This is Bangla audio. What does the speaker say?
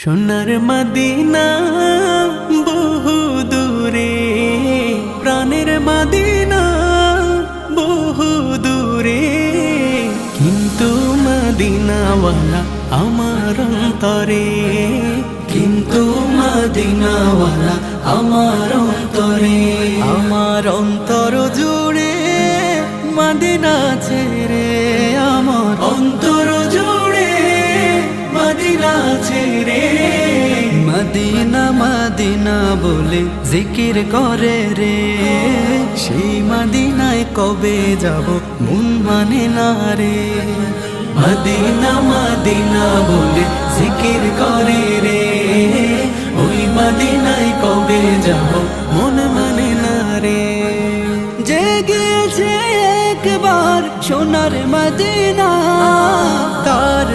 সোনার মদিনা বহু দূরে, প্রাণের মদিনা বহু দূরে, কিন্তু মদিনাওয়ালা আমার অন্তরে, কিন্তু মদিনাওয়ালা আমার অন্তরে, আমার অন্তর জুড়ে মদিনা ছেড়ে, আমার অন্তর জুড়ে মদিনা ছেড়ে। মদিনা মদিনা বলে জিকির করে রে, সেই মদিনায় কবে যাব মন মানে না রে। মদিনা মদিনা বলে জিকির করে রে, ওই মদিনায় কবে যাব মন মানে না রে। যে গিয়েছে একবার সোনার মদিনা, তার